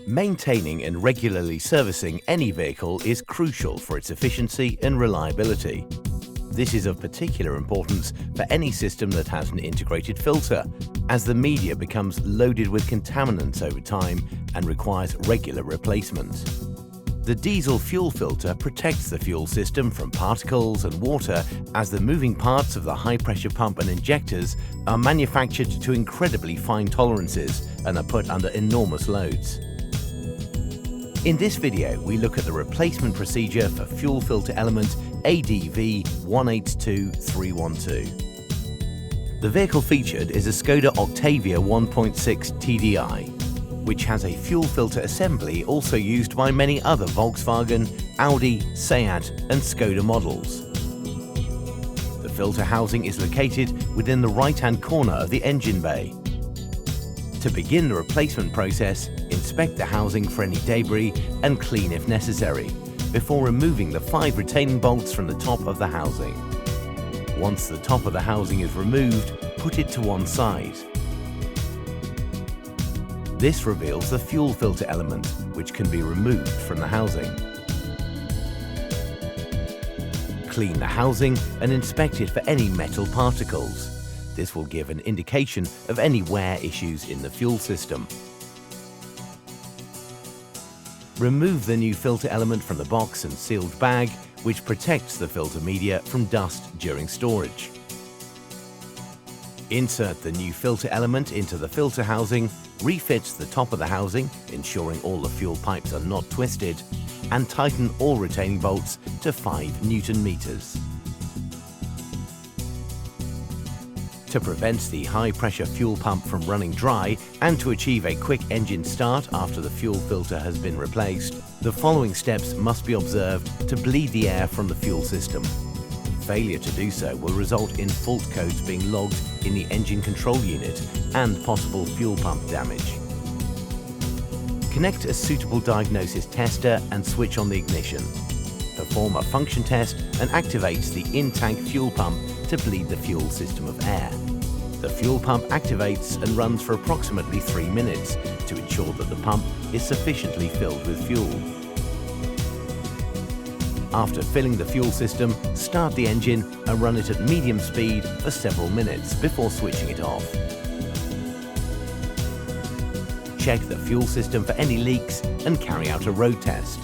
Maintaining and regularly servicing any vehicle is crucial for its efficiency and reliability. This is of particular importance for any system that has an integrated filter, as the media becomes loaded with contaminants over time and requires regular replacement. The diesel fuel filter protects the fuel system from particles and water, as the moving parts of the high-pressure pump and injectors are manufactured to incredibly fine tolerances and are put under enormous loads. In this video, we look at the replacement procedure for fuel filter element ADV 182312. The vehicle featured is a Skoda Octavia 1.6 TDI, which has a fuel filter assembly also used by many other Volkswagen, Audi, Seat and Skoda models. The filter housing is located within the right-hand corner of the engine bay. To begin the replacement process, inspect the housing for any debris and clean if necessary, before removing the 5 retaining bolts from the top of the housing. Once the top of the housing is removed, put it to one side. This reveals the fuel filter element, which can be removed from the housing. Clean the housing and inspect it for any metal particles. This will give an indication of any wear issues in the fuel system. Remove the new filter element from the box and sealed bag, which protects the filter media from dust during storage. Insert the new filter element into the filter housing, refit the top of the housing, ensuring all the fuel pipes are not twisted, and tighten all retaining bolts to 5 Newton meters. To prevent the high-pressure fuel pump from running dry and to achieve a quick engine start after the fuel filter has been replaced, the following steps must be observed to bleed the air from the fuel system. Failure to do so will result in fault codes being logged in the engine control unit and possible fuel pump damage. Connect a suitable diagnosis tester and switch on the ignition. Perform a function test and activate the in-tank fuel pump to bleed the fuel system of air. The fuel pump activates and runs for approximately 3 minutes to ensure that the pump is sufficiently filled with fuel. After filling the fuel system, start the engine and run it at medium speed for several minutes before switching it off. Check the fuel system for any leaks and carry out a road test.